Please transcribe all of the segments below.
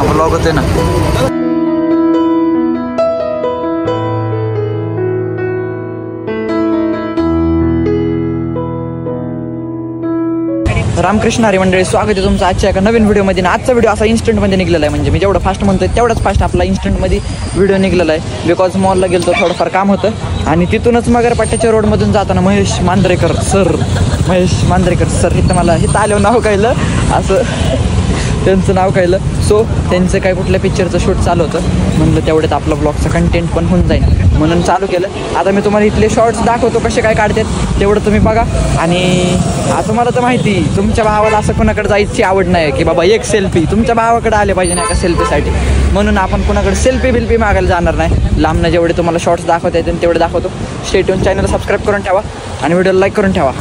Blog होते ना. रामकृष्ण हरी मंडळी, स्वागत आहे तुमचं आजच्या एका नवीन व्हिडिओमध्ये. आजचा व्हिडिओ असा इन्स्टंटमध्ये निघलेला आहे, म्हणजे मी जेवढं फास्ट म्हणतोय तेवढाच फास्ट आपला इन्स्टंटमध्ये व्हिडिओ निघलेला आहे. बिकॉज मॉलला गेलो थोडंफार काम होतं आणि तिथूनच मगरपट्ट्याच्या रोडमधून जाताना महेश मांजरेकर सर इथं मला इथं आल्यावर नाव कळलं, असं त्यांचं नाव कळलं. सो त्यांचं काय कुठल्या पिक्चरचं शूट चालू होतं, म्हणलं तेवढ्यात आपलं ब्लॉगचं कंटेंट पण होऊन जाईल म्हणून चालू केलं. आता मी तुम्हाला इथले शॉर्ट्स दाखवतो कसे काय काढतात, तेवढं तुम्ही बघा. आणि असं मला तर माहिती तुमच्या भावाला असं कोणाकडे जायची आवड नाही की बाबा एक सेल्फी तुमच्या भावाकडे आले पाहिजे ना एका सेल्फीसाठी, म्हणून आपण कोणाकडे सेल्फी मागायला जाणार नाही. लांबनं जेवढे तुम्हाला शॉर्ट्स दाखवता येतील तेवढे दाखवतो. स्टे ट्यून, चॅनलला सबस्क्राईब करून ठेवा आणि व्हिडिओला लाईक करून ठेवा.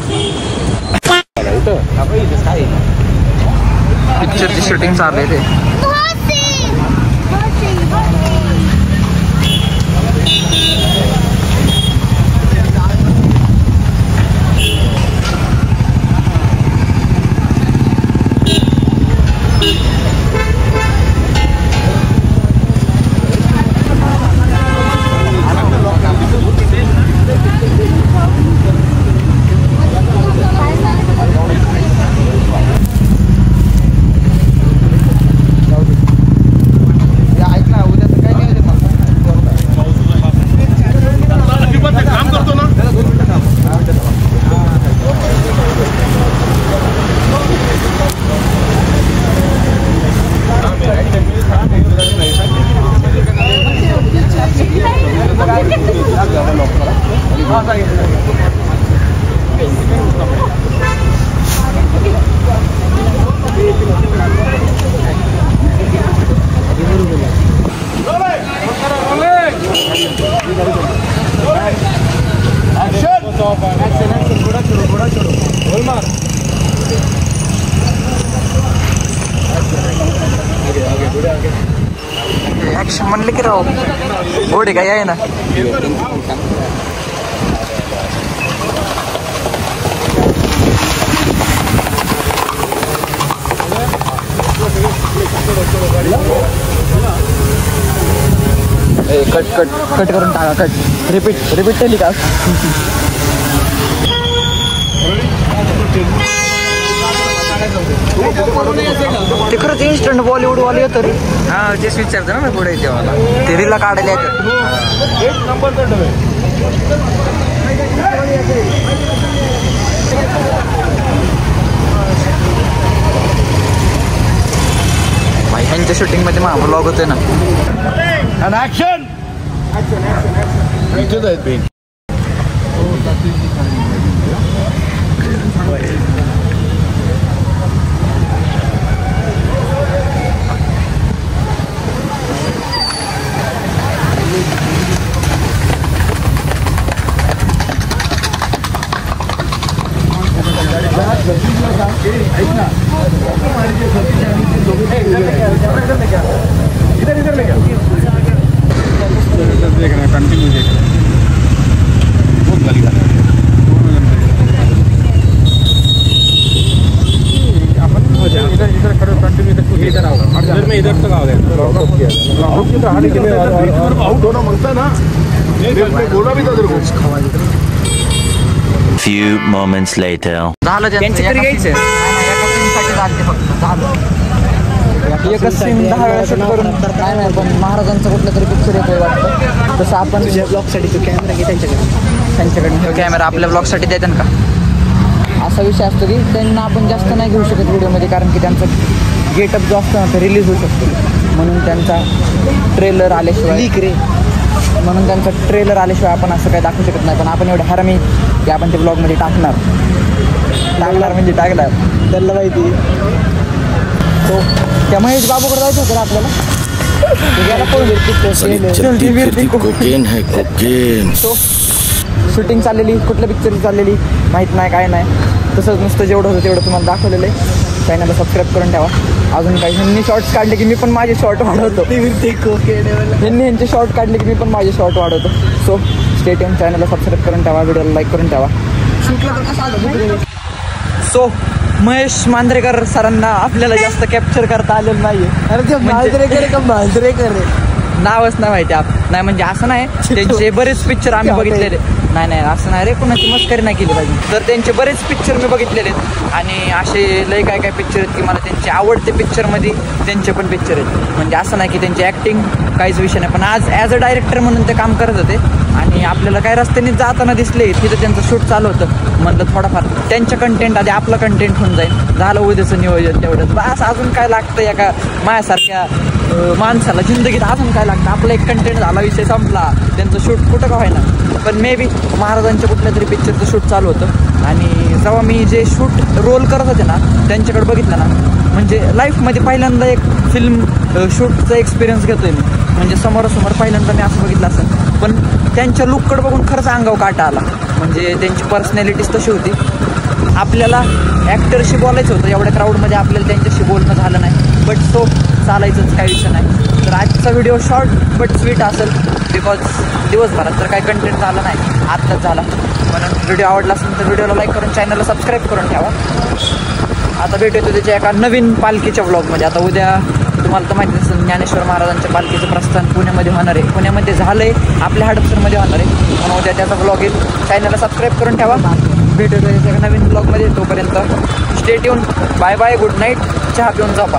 पिक्चरची शूटिंग चालू आहे ते. ऍक्शन म्हणले की राव घोडे काय आहे ना. कट करून टाका. कट रिपीट केली का. ते खरंच इन्स्टंट बॉलिवूड वाले येतं रे. हा तेच विचारतो ना मी पुढे तेव्हा ते रीलला काढायला येतं. भाई ह्यांच्या शूटिंग मध्ये माझा ब्लॉग होतोय ना. कंटिन्यू देखना बहुत गली का इधर खड़े कंटिन्यू इधर आओ. इधर में इधर तक आओ. आउट होना मांगता ना. बोला भी था तेरे को. Few moments later. झालं त्यांचं तरी घ्यायचं. एका सीनसाठी झालं फक्त झालं. एकच सीन 10 वेळा शूट करून तर काय नाही, पण महाराजांचा कुठला तरी पिक्चर येतोय वाटतं. तसं आपण तुझ्या ब्लॉगसाठी तू कॅमेरा घे त्यांच्याकडे कॅमेरा आपल्या ब्लॉगसाठी देतात का. असा विषय असतो की त्यांना आपण जास्त नाही घेऊ शकत व्हिडिओमध्ये, कारण की त्यांचा गेटअप जो असतो ना ते रिलीज होऊ शकतो. म्हणून त्यांचा ट्रेलर आल्याशिवाय आपण असं काही दाखवू शकत नाही. पण आपण एवढे हरामी की आपण ते ब्लॉगमध्ये टाकणार म्हणजे टाकणार. त्यांना माहिती. तो त्या महेश बाबूकडे जायचं होतं आपल्याला. शूटिंग चाललेली, कुठल्या पिक्चरची चाललेली माहीत नाही, काय नाही. तसंच नुसतं जेवढं होतं तेवढं तुम्हाला दाखवलेलं आहे. चॅनलला सबस्क्राईब करून ठेवा. अजून काही ह्यांनी शॉर्ट्स काढले की मी पण माझे शॉर्ट वाढवतो. ह्यांनी यांचे शॉर्ट काढले की मी पण माझे शॉर्ट वाढवतो. सो स्टे ट्यून, चॅनलला सबस्क्राईब करून ठेवा, व्हिडिओला लाईक करून ठेवा. सो महेश मांजरेकर सरांना आपल्याला जास्त कॅप्चर करता आलेलं नाहीये. अरे ते मांजरेकर का मांजरेकर आहे? नावच नाही माहिती नाही म्हणजे असं नाही, त्यांचे बरेच पिक्चर आम्ही बघितलेले. नाही असं नाही रे, कोणाची मस्करी नाही केली पाहिजे. तर त्यांचे बरेच पिक्चर मी बघितलेले आहेत आणि असे लय काय पिक्चर आहेत की मला त्यांचे आवडते पिक्चरमध्ये त्यांचे पण पिक्चर आहेत. म्हणजे असं नाही की त्यांची ॲक्टिंग काहीच विषय नाही, पण आज ॲज अ डायरेक्टर म्हणून ते काम करत होते आणि आपल्याला काय रस्त्याने जाताना दिसले तिथं त्यांचं शूट चालू होतं. म्हणलं थोडंफार त्यांच्या कंटेंट आधी आपलं कंटेंट होऊन जाईल. झालं उद्याचं नियोजन तेवढंच बस. अजून काय लागतं एका माझ्यासारख्या माणसाला जिंदगीत? अजून काय लागतं? आपला एक कंटेंट झाला, विषय संपला. त्यांचं शूट कुठं का व्हायना, पण मे बी महाराजांच्या कुठल्या तरी पिक्चरचं शूट चालू होतं आणि जेव्हा मी जे शूट रोल करत होते ना त्यांच्याकडे बघितलं ना, म्हणजे लाईफमध्ये पहिल्यांदा एक फिल्म शूटचा एक्सपिरियन्स घेतोय मी. म्हणजे समोरासमोर पहिल्यांदा मी असं बघितलं असेल, पण त्यांच्या लुककडे बघून खरंच अंगावर काटा आला. म्हणजे त्यांची पर्सनॅलिटीच तशी होती. आपल्याला ॲक्टरशी बोलायचं होतं, एवढ्या क्राऊडमध्ये आपल्याला त्यांच्याशी बोलणं झालं नाही, बट सो चालायचंच, काही विषय नाही. तर आजचा व्हिडिओ शॉर्ट बट स्वीट असेल, बिकॉज दिवसभरात तर काही कंटेंट झालं नाही, आत्ताच झाला. म्हणून व्हिडिओ आवडला असेल तर व्हिडिओला लाईक करून चॅनलला सबस्क्राईब करून ठेवा. आता भेट येतो त्याच्या एका नवीन पालखीच्या व्लॉगमध्ये. आता उद्या तुम्हाला तर माहिती असेल ज्ञानेश्वर महाराजांच्या पालखीचं प्रस्थान पुण्यामध्ये होणार आहे. पुण्यामध्ये झालं आहे, आपल्या हडपसरमध्ये होणार आहे. म्हणून उद्या त्याचा व्लॉग येईल. चॅनलला सबस्क्राईब करून ठेवा. भेट येतो त्याच्या एका नवीन व्लॉगमध्ये. तोपर्यंत stay tune. Bye bye, good night. चहा पिऊन झोपा.